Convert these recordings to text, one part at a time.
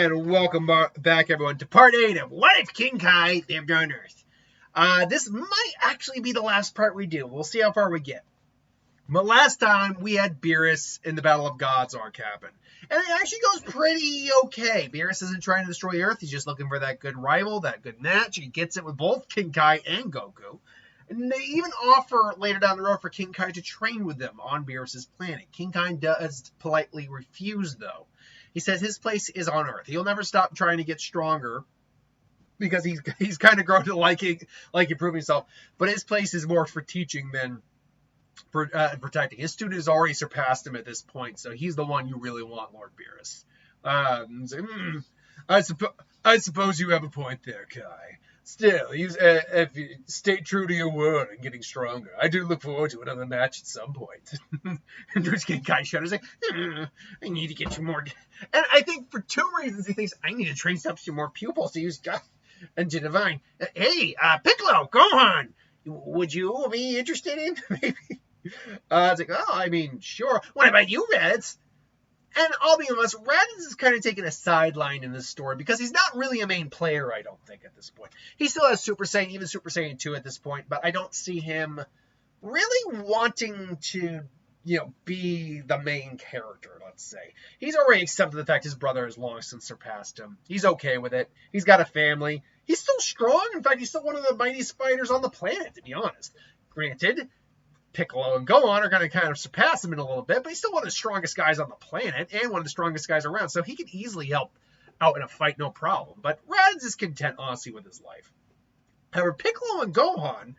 And welcome back, everyone, to part 8 of What If King Kai Lived on Earth? This might actually be the last part we do. We'll see how far we get. But last time, we had Beerus in the Battle of Gods arc happen. And it actually goes pretty okay. Beerus isn't trying to destroy Earth. He's just looking for that good rival, that good match. He gets it with both King Kai and Goku. And they even offer later down the road for King Kai to train with them on Beerus' planet. King Kai does politely refuse, though. He says his place is on Earth. He'll never stop trying to get stronger because he's kind of grown to like improving himself. But his place is more for teaching than for protecting. His student has already surpassed him at this point, so he's the one you really want, Lord Beerus. I suppose you have a point there, Kai. Still, if you stay true to your word and getting stronger, I do look forward to another match at some point. And there's King Kai shudders like, I need to get you more. And I think for two reasons he thinks, I need to train up some more pupils to use God and to divine. Hey, Piccolo, Gohan, would you be interested in? Maybe. It's like, oh, I mean, sure. What about you, Reds? And I'll be honest, Raditz is kind of taking a sideline in this story because he's not really a main player, I don't think, at this point. He still has Super Saiyan, even Super Saiyan 2 at this point, but I don't see him really wanting to, be the main character, let's say. He's already accepted the fact his brother has long since surpassed him. He's okay with it. He's got a family. He's still strong. In fact, he's still one of the mightiest fighters on the planet, to be honest. Granted, Piccolo and Gohan are going to kind of surpass him in a little bit, but he's still one of the strongest guys on the planet and one of the strongest guys around, so he can easily help out in a fight, no problem. But Raditz is content, honestly, with his life. However, Piccolo and Gohan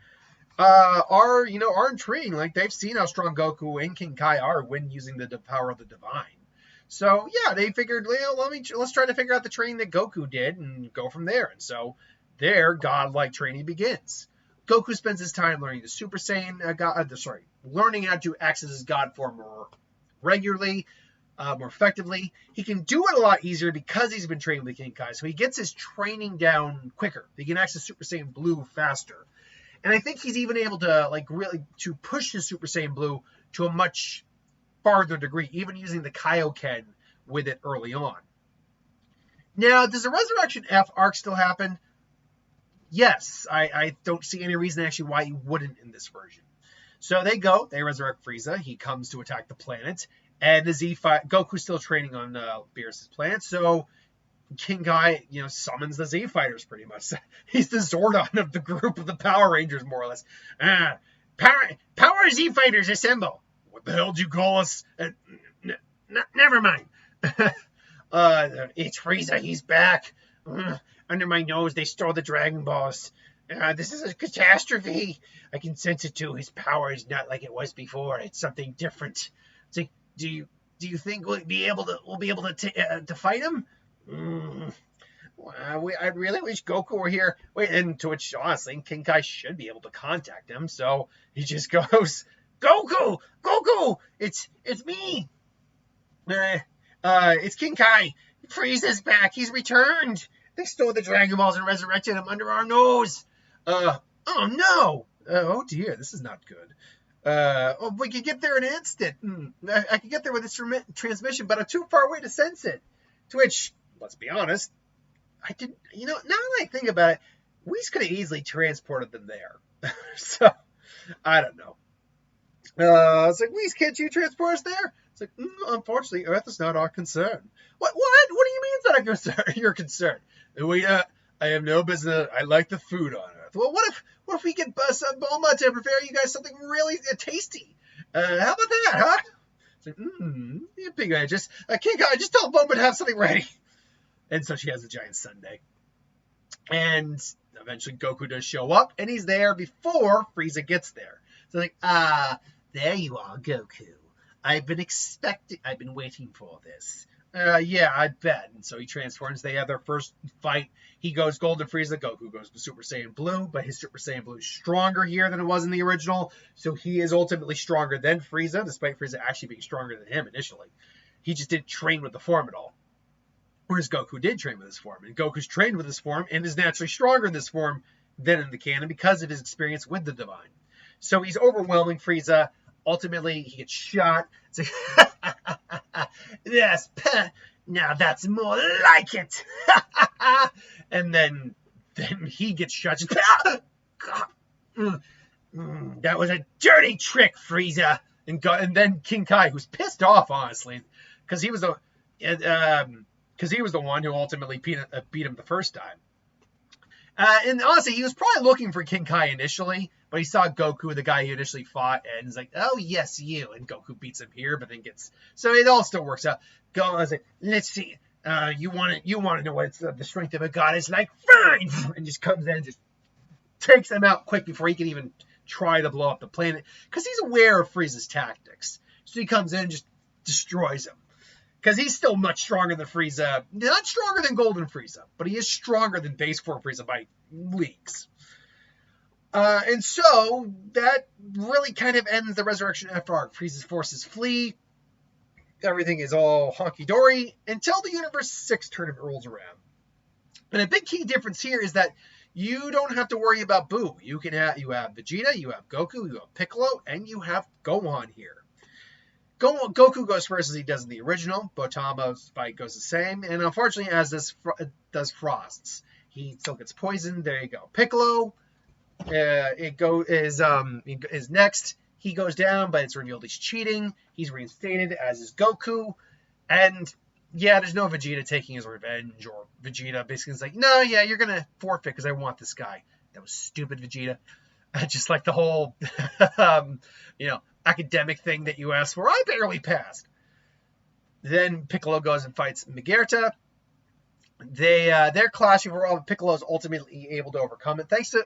are intriguing. Like, they've seen how strong Goku and King Kai are when using the power of the divine. So, yeah, they figured, let's try to figure out the training that Goku did and go from there. And so their godlike training begins. Goku spends his time learning the Super Saiyan learning how to access his God form more regularly, more effectively. He can do it a lot easier because he's been training with King Kai, so he gets his training down quicker. He can access Super Saiyan Blue faster. And I think he's even able to, really to push his Super Saiyan Blue to a much farther degree, even using the Kaioken with it early on. Now, does the Resurrection F arc still happen? Yes, I don't see any reason actually why he wouldn't in this version. So they resurrect Frieza. He comes to attack the planet, and the Goku's still training on Beerus' planet. So King Kai, summons the Z Fighters pretty much. He's the Zordon of the group of the Power Rangers, more or less. Power Z Fighters, assemble! What the hell did you call us? Never mind. It's Frieza. He's back. Under my nose, they stole the Dragon Balls. This is a catastrophe. I can sense it too. His power is not like it was before. It's something different. It's like, do you think we'll be able to fight him? I really wish Goku were here. And to which, honestly, King Kai should be able to contact him. So he just goes, Goku, it's me. It's King Kai. Frieza's back. He's returned. They stole the Dragon Balls and resurrected him under our nose. Oh no. Oh dear, this is not good. We could get there in an instant. I could get there with this transmission, but I'm too far away to sense it. To which, let's be honest, I didn't, now that I think about it, Whis could have easily transported them there. So, I don't know. It's like, Whis, can't you transport us there? It's like, unfortunately, Earth is not our concern. What do you mean it's not our concern? Your concern? I have no business. I like the food on Earth. Well, what if we get Bulma to prepare you guys something really tasty? How about that, huh? It's like, you big guy, King Kai, just tell Bulma to have something ready. And so she has a giant sundae. And eventually Goku does show up, and he's there before Frieza gets there. So there you are, Goku. I've been waiting for this. Yeah, I bet. And so he transforms. They have their first fight. He goes Golden Frieza. Goku goes to Super Saiyan Blue, but his Super Saiyan Blue is stronger here than it was in the original. So he is ultimately stronger than Frieza, despite Frieza actually being stronger than him initially. He just didn't train with the form at all. Whereas Goku did train with his form. And Goku's trained with his form and is naturally stronger in this form than in the canon because of his experience with the Divine. So he's overwhelming Frieza. Ultimately, he gets shot. It's like, yes, Now that's more like it. And then he gets shot. That was a dirty trick, Frieza. And then King Kai, who's pissed off, honestly, because he was the one who ultimately beat him the first time. And honestly, he was probably looking for King Kai initially, but he saw Goku, the guy he initially fought, and he's like, "Oh yes, you." And Goku beats him here, but then so it all still works out. I was like, "Let's see. You want to know what the strength of a god is like? Fine!" And just comes in and just takes him out quick before he can even try to blow up the planet, because he's aware of Frieza's tactics. So he comes in and just destroys him. Because he's still much stronger than Frieza. Not stronger than Golden Frieza, but he is stronger than base form Frieza by leagues. And so that really kind of ends the Resurrection F arc. Frieza's forces flee. Everything is all honky-dory until the Universe 6 tournament rolls around. And a big key difference here is that you don't have to worry about Boo. You have Vegeta, you have Goku, you have Piccolo, and you have Gohan here. Goku goes first as he does in the original. Botamo's fight goes the same, and unfortunately, as does Frost's. He still gets poisoned. There you go. Piccolo, is next. He goes down, but it's revealed he's cheating. He's reinstated, as is Goku, and yeah, there's no Vegeta taking his revenge, or Vegeta basically is like, no, yeah, you're gonna forfeit because I want this guy. That was stupid, Vegeta. Just like the whole, academic thing that you asked for. I barely passed. Then Piccolo goes and fights Magerta. They're clashing for all. Piccolo's ultimately able to overcome it. Thanks to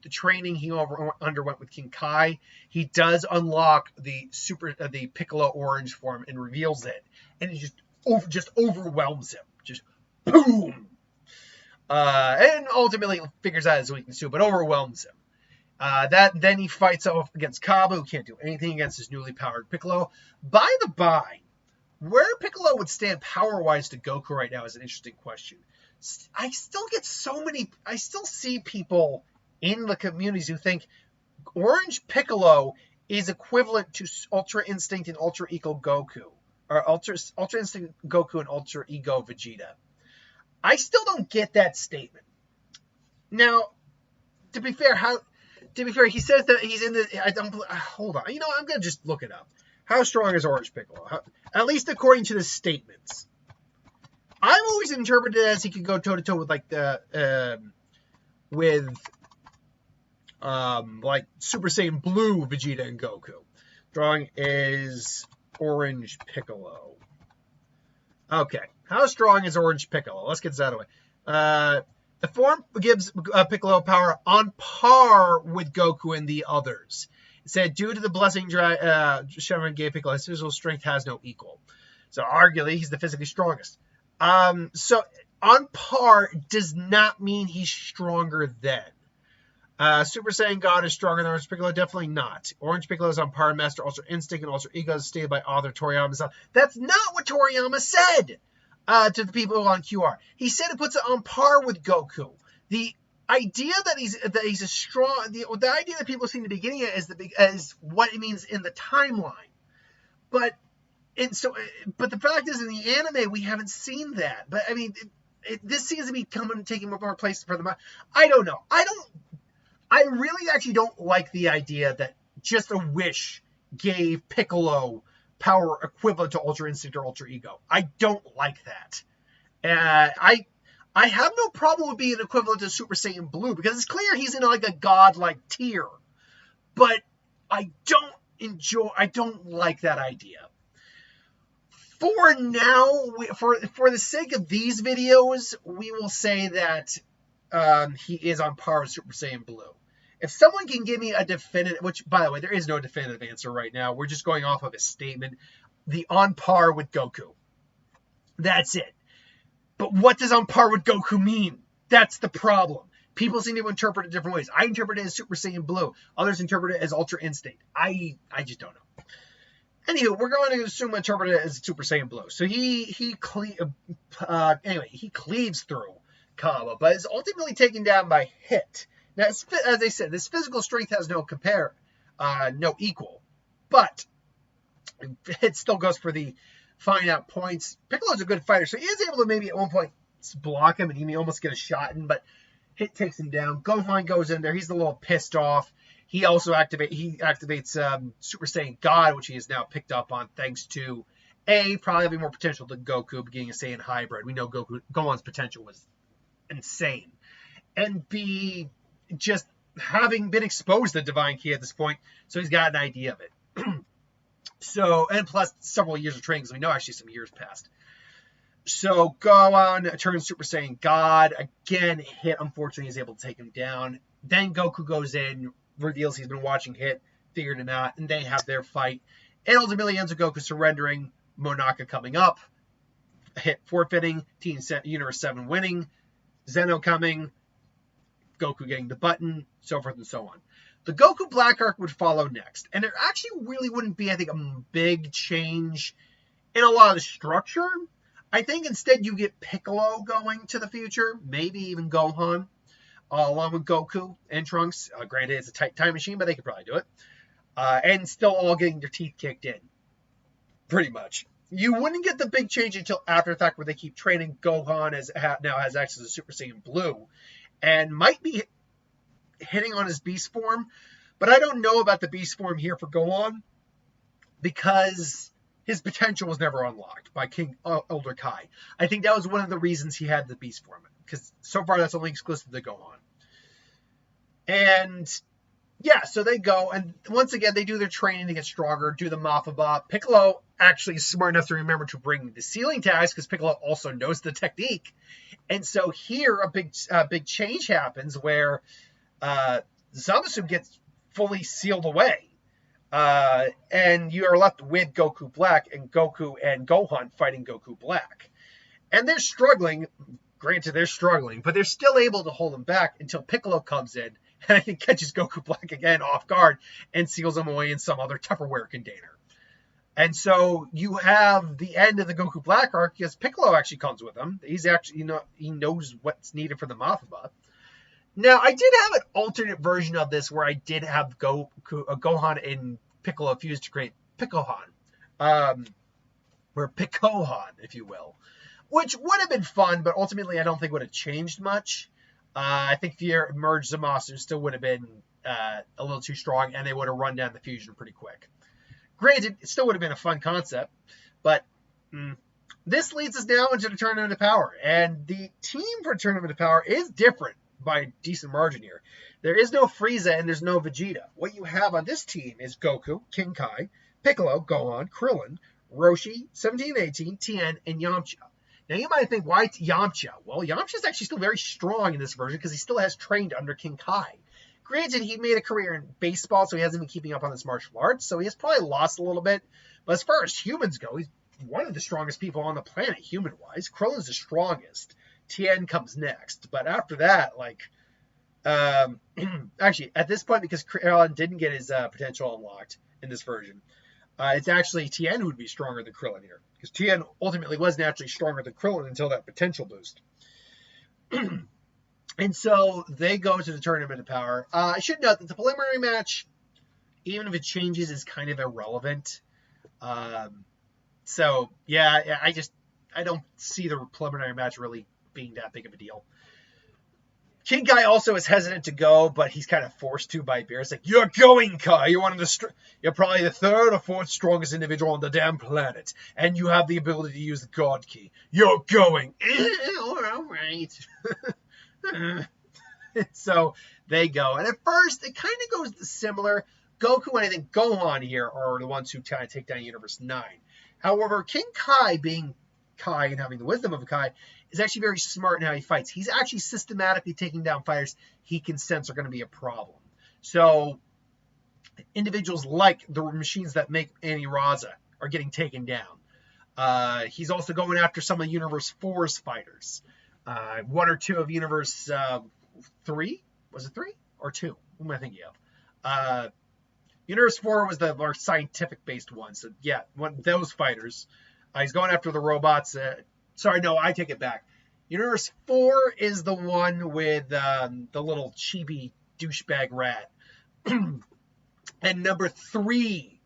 the training he underwent with King Kai. He does unlock the Piccolo orange form and reveals it, and it just overwhelms him. Just boom. And ultimately figures out his weakness too, but overwhelms him. Then he fights off against Kaba, who can't do anything against his newly powered Piccolo. By the by, where Piccolo would stand power-wise to Goku right now is an interesting question. I still see people in the communities who think Orange Piccolo is equivalent to Ultra Instinct and Ultra Ego Goku, or Ultra Instinct Goku and Ultra Ego Vegeta. I still don't get that statement. Now, to be fair, he says that he's in the. Hold on. I'm gonna just look it up. How strong is Orange Piccolo? At least according to the statements. I've always interpreted it as he could go toe to toe with Super Saiyan Blue Vegeta and Goku. Drawing is Orange Piccolo. Okay. How strong is Orange Piccolo? Let's get this out of the way. The form gives Piccolo power on par with Goku and the others. It said, due to the blessing Shaman gave Piccolo, his physical strength has no equal. So arguably, he's the physically strongest. So on par does not mean he's stronger than. Super Saiyan God is stronger than Orange Piccolo? Definitely not. Orange Piccolo is on par Master Ultra Instinct and Ultra Ego, stated by author Toriyama. That's not what Toriyama said to the people on QR. He said it puts it on par with Goku. The idea that he's a strong, the idea that people seem to be getting it is what it means in the timeline. But the fact is, in the anime, we haven't seen that. But I mean, this seems to be taking more place for the. I don't know. I really actually don't like the idea that just a wish gave Piccolo power equivalent to Ultra Instinct or Ultra Ego. I don't like that. I have no problem with being equivalent to Super Saiyan Blue, because it's clear he's in like a godlike tier. But I don't like that idea. For now, for the sake of these videos, we will say that he is on par with Super Saiyan Blue. If someone can give me a definitive, which, by the way, there is no definitive answer right now. We're just going off of a statement. The on par with Goku. That's it. But what does on par with Goku mean? That's the problem. People seem to interpret it different ways. I interpret it as Super Saiyan Blue. Others interpret it as Ultra Instinct. I just don't know. Anywho, we're going to interpret it as Super Saiyan Blue. So he cleaves through Kaba, but is ultimately taken down by Hit. Now, as I said, this physical strength has no equal, but it still goes for the find out points. Piccolo's a good fighter, so he is able to maybe at one point block him and he may almost get a shot in, but Hit takes him down. Gohan goes in there. He's a little pissed off. He also activates Super Saiyan God, which he has now picked up on thanks to A, probably having more potential than Goku being a Saiyan hybrid. We know Gohan's potential was insane. And B, just having been exposed to Divine Ki at this point, so he's got an idea of it. So, and plus several years of training, because we know actually some years passed. So Gohan turns Super Saiyan God. Again, Hit, unfortunately, is able to take him down. Then Goku goes in, reveals he's been watching Hit, figured it out, and they have their fight. It ultimately ends with Goku surrendering, Monaka coming up, Hit forfeiting, Team Universe 7 winning, Zeno coming, Goku getting the button, so forth and so on. The Goku Black Arc would follow next, and there actually really wouldn't be, I think, a big change in a lot of the structure. I think instead you get Piccolo going to the future, maybe even Gohan, along with Goku and Trunks. Granted, it's a tight time machine, but they could probably do it. And still all getting their teeth kicked in, pretty much. You wouldn't get the big change until after the fact where they keep training. Gohan now has access to Super Saiyan Blue and might be hitting on his beast form, but I don't know about the beast form here for Gohan because his potential was never unlocked by King Elder Kai. I think that was one of the reasons he had the beast form, because so far that's only exclusive to Gohan. And yeah, so they go, and once again, they do their training to get stronger, do the Mafaba. Piccolo actually is smart enough to remember to bring the sealing tags, because Piccolo also knows the technique. And so here, a big change happens where Zamasu gets fully sealed away. And you are left with Goku Black and Goku and Gohan fighting Goku Black. And they're struggling. Granted, they're struggling, but they're still able to hold them back until Piccolo comes in and I think catches Goku Black again off guard and seals him away in some other Tupperware container. And so you have the end of the Goku Black arc because Piccolo actually comes with him. He's actually, he knows what's needed for the Mafaba. Now, I did have an alternate version of this where I did have Gohan and Piccolo fused to create Picohan. Or Picohan, if you will. Which would have been fun, but ultimately I don't think would have changed much. I think if you merged Zamasu, still would have been a little too strong, and they would have run down the fusion pretty quick. Granted, it still would have been a fun concept, but this leads us now into the Tournament of Power. And the team for Tournament of Power is different by a decent margin here. There is no Frieza and there's no Vegeta. What you have on this team is Goku, King Kai, Piccolo, Gohan, Krillin, Roshi, 1718, Tien, and Yamcha. Now you might think, why Yamcha? Well, Yamcha is actually still very strong in this version because he still has trained under King Kai. Granted, he made a career in baseball, so he hasn't been keeping up on his martial arts, so he has probably lost a little bit. But as far as humans go, he's one of the strongest people on the planet, human-wise. Krillin's the strongest. Tien comes next. But after that, actually, at this point, because Krillin didn't get his potential unlocked in this version, it's actually Tien who would be stronger than Krillin here. Because Tien ultimately was naturally stronger than Krillin until that potential boost. And so they go to the Tournament of Power. I should note that the preliminary match, even if it changes, is kind of irrelevant. So, yeah, I don't see the preliminary match really being that big of a deal. King Kai also is hesitant to go, but he's kind of forced to by Beer. It's like, you're going, Kai. You're probably the third or fourth strongest individual on the damn planet, and you have the ability to use the God Key. You're going. All right. So they go. And at first, it kind of goes similar. Goku and I think Gohan here are the ones who kind of take down Universe 9. However, King Kai, being Kai and having the wisdom of a Kai, is actually very smart in how he fights. He's actually systematically taking down fighters he can sense are going to be a problem. So individuals like the machines that make Aniraza are getting taken down. He's also going after some of Universe 4's fighters. One or two of Universe 3? Was it 3 or 2? What am I thinking of? Universe 4 was the more scientific-based one. So, yeah, those fighters. He's going after the robots. Sorry, no, I take it back. Universe 4 is the one with the little chibi douchebag rat. And number 3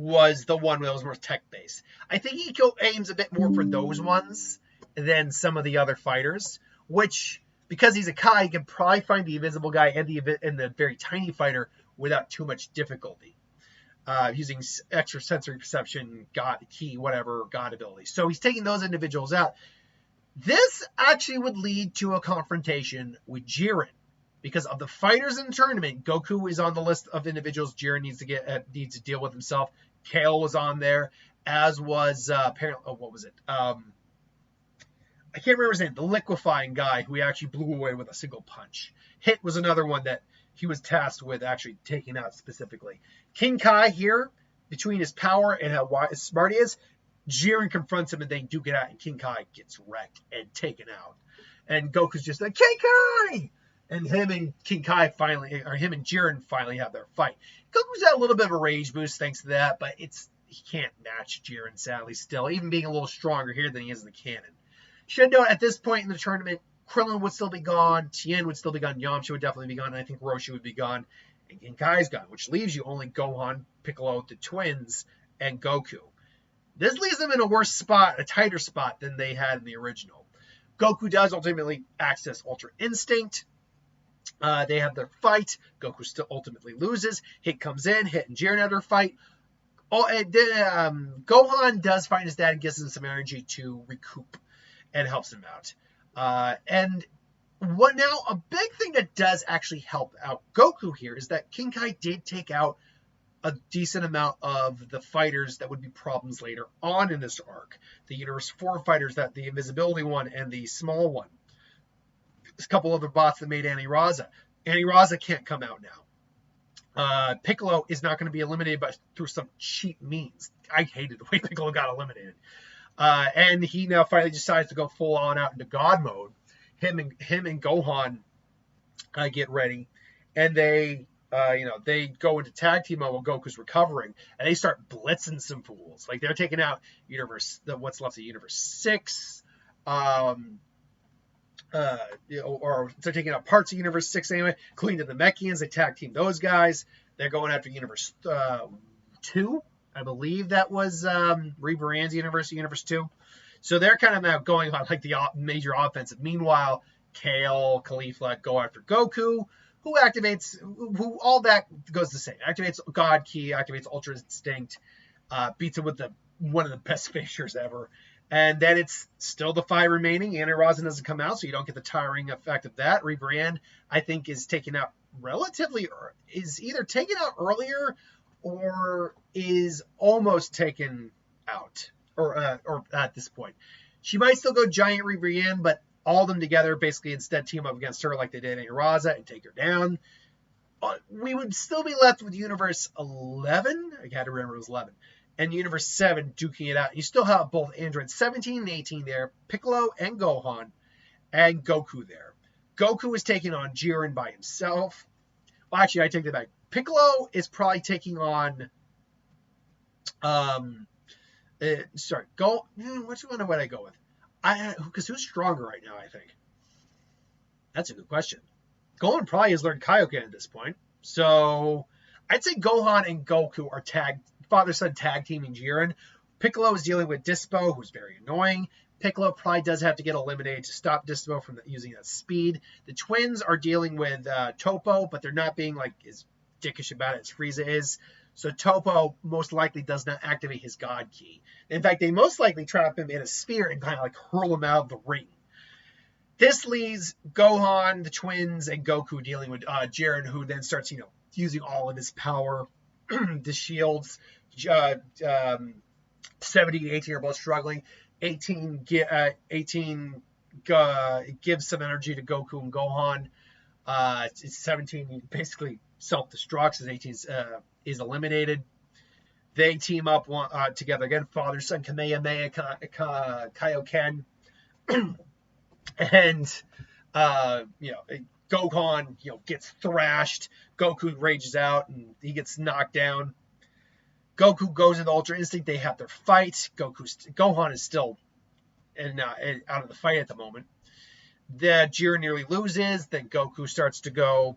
was the one that was more tech-based. I think he aims a bit more for those ones than some of the other fighters, which, because he's a Kai, he can probably find the invisible guy and the very tiny fighter without too much difficulty, using extra sensory perception, God key, whatever, God ability. So he's taking those individuals out. This actually would lead to a confrontation with Jiren. Because of the fighters in the tournament, Goku is on the list of individuals Jiren needs to deal with himself. Kale was on there, as was apparently, what was it? I can't remember his name. The liquefying guy who he actually blew away with a single punch. Hit was another one that he was tasked with actually taking out specifically. King Kai here, between his power and how smart he is, Jiren confronts him and they duke it out, and King Kai gets wrecked and taken out. And Goku's just like, King Kai! And him and Jiren finally have their fight. Goku's got a little bit of a rage boost thanks to that, but he can't match Jiren, sadly, still, even being a little stronger here than he is in the canon. Should note, at this point in the tournament, Krillin would still be gone, Tien would still be gone, Yamcha would definitely be gone, and I think Roshi would be gone, and King Kai's gone, which leaves you only Gohan, Piccolo, the twins, and Goku. This leaves them in a worse spot, a tighter spot than they had in the original. Goku does ultimately access Ultra Instinct. They have their fight. Goku still ultimately loses. Hit comes in. Hit and Jiren have their fight. Gohan does find his dad and gives him some energy to recoup and helps him out. And what now, a big thing that does actually help out Goku here is that King Kai did take out a decent amount of the fighters that would be problems later on in this arc. The Universe 4 fighters, that the Invisibility one and the small one. There's a couple other bots that made Anti-Raza. Anti-Raza can't come out now. Piccolo is not going to be eliminated through some cheap means. I hated the way Piccolo got eliminated. And he now finally decides to go full on out into God mode. Him and Gohan get ready, and they go into tag team mode while Goku's recovering, and they start blitzing some fools. Like, they're taking out what's left of Universe 6, or they're taking out parts of Universe 6 anyway, including the Namekians. They tag team those guys. They're going after Universe 2. I believe that was Rebrand's Universe 2. So they're kind of now going on like the major offensive. Meanwhile, Kale, Caulifla go after Goku, who all that goes the same. Activates God Ki, activates Ultra Instinct, beats him with one of the best finishers ever. And then it's still the 5 remaining. Anti-Raza doesn't come out, so you don't get the tiring effect of that. Rebrand, I think, is taken out is either taken out earlier or is almost taken out, or at this point. She might still go Giant Rebrand, but all of them together basically instead team up against her like they did Anti-Raza and take her down. We would still be left with Universe 11. I got to remember it was 11. And Universe 7 duking it out. You still have both Android 17 and 18 there, Piccolo and Gohan, and Goku there. Goku is taking on Jiren by himself. Well, actually, I take that back. Piccolo is probably taking on... which one would I go with? Because who's stronger right now, I think? That's a good question. Gohan probably has learned Kaioken at this point. So I'd say Gohan and Goku are father-son tag teaming Jiren. Piccolo is dealing with Dispo, who's very annoying. Piccolo probably does have to get eliminated to stop Dispo from using that speed. The twins are dealing with Topo, but they're not being like as dickish about it as Frieza is. So Topo most likely does not activate his God Ki. In fact, they most likely trap him in a sphere and kind of like hurl him out of the ring. This leaves Gohan, the twins, and Goku dealing with Jiren, who then starts, using all of his power. The shields, 17 and 18 are both struggling. 18 gives some energy to Goku and Gohan. 17 basically self-destructs as 18 is eliminated. They team up together again, father, son, Kamehameha, Kaioken. And, Gohan, gets thrashed. Goku rages out and he gets knocked down. Goku goes into Ultra Instinct. They have their fight. Gohan is still out of the fight at the moment. Jiren nearly loses. Then Goku starts to go,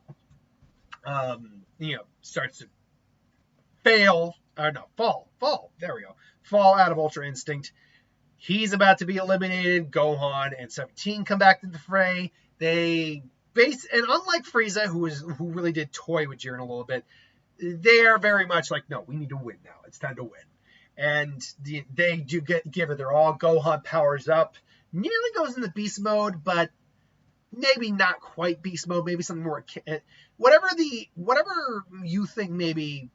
starts to fail Fall. There we go. Fall out of Ultra Instinct. He's about to be eliminated. Gohan and 17 come back to the fray. And unlike Frieza, who really did toy with Jiren a little bit, they're very much like, no, we need to win now. It's time to win. And they do give it their all. Gohan powers up, nearly goes into beast mode, but maybe not quite beast mode. Maybe something more, whatever you think maybe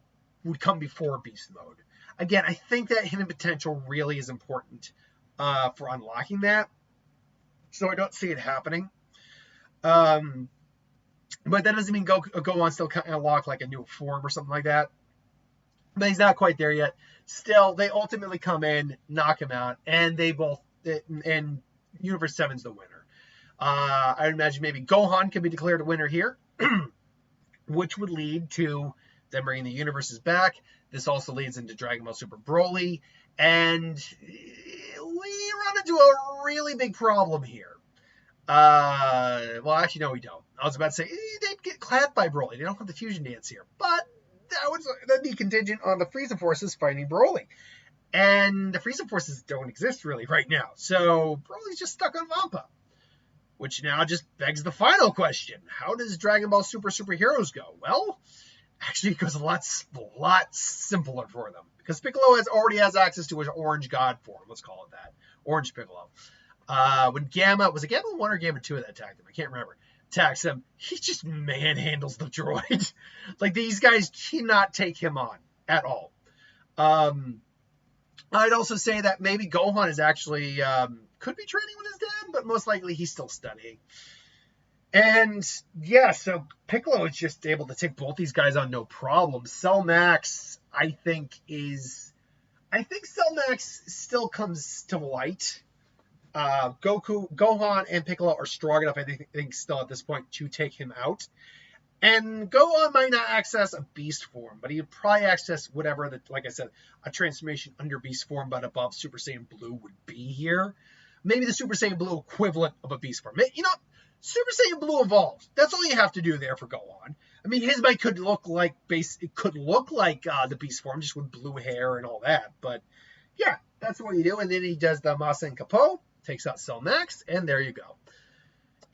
would come before beast mode. Again, I think that hidden potential really is important for unlocking that. So I don't see it happening. But that doesn't mean Gohan still can't unlock like a new form or something like that. But he's not quite there yet. Still, they ultimately come in, knock him out, and and Universe 7's the winner. I would imagine maybe Gohan could be declared a winner here, which would lead to them bringing the universes back. This also leads into Dragon Ball Super Broly, and we run into a really big problem here. Well, actually, no, we don't. I was about to say, they'd get clapped by Broly. They don't have the fusion dance here. But that'd be contingent on the Frieza forces fighting Broly. And the Frieza forces don't exist really right now. So Broly's just stuck on Vampa. Which now just begs the final question. How does Dragon Ball Superheroes go? Well, actually it goes a lot simpler for them. Because Piccolo already has access to his orange god form. Let's call it that. Orange Piccolo. When Gamma, was it Gamma 1 or Gamma 2 that attacked him? I can't remember. Attacks him, he just manhandles the droid. Like, these guys cannot take him on at all. I'd also say that maybe Gohan is actually, could be training with his dad, but most likely he's still studying. And, yeah, so Piccolo is just able to take both these guys on no problem. Cell Max, I think Cell Max still comes to light. Gohan and Piccolo are strong enough, I think still at this point, to take him out. And Gohan might not access a beast form, but he would probably access whatever, like I said, a transformation under beast form, but above Super Saiyan Blue would be here. Maybe the Super Saiyan Blue equivalent of a beast form. You know, Super Saiyan Blue evolves. That's all you have to do there for Gohan. I mean, his might could look like the beast form, just with blue hair and all that. But yeah, that's what you do. And then he does the Masa and Capo, takes out Cell Max, and there you go.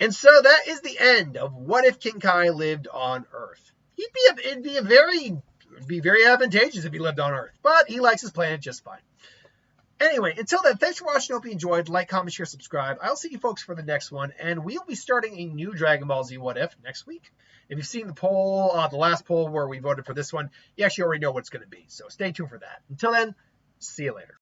And so that is the end of What If King Kai Lived on Earth. It'd be very advantageous if he lived on Earth, but he likes his planet just fine. Anyway, until then, thanks for watching. Hope you enjoyed. Like, comment, share, subscribe. I'll see you folks for the next one, and we'll be starting a new Dragon Ball Z What If next week. If you've seen the poll, the last poll where we voted for this one, you actually already know what it's going to be. So stay tuned for that. Until then, see you later.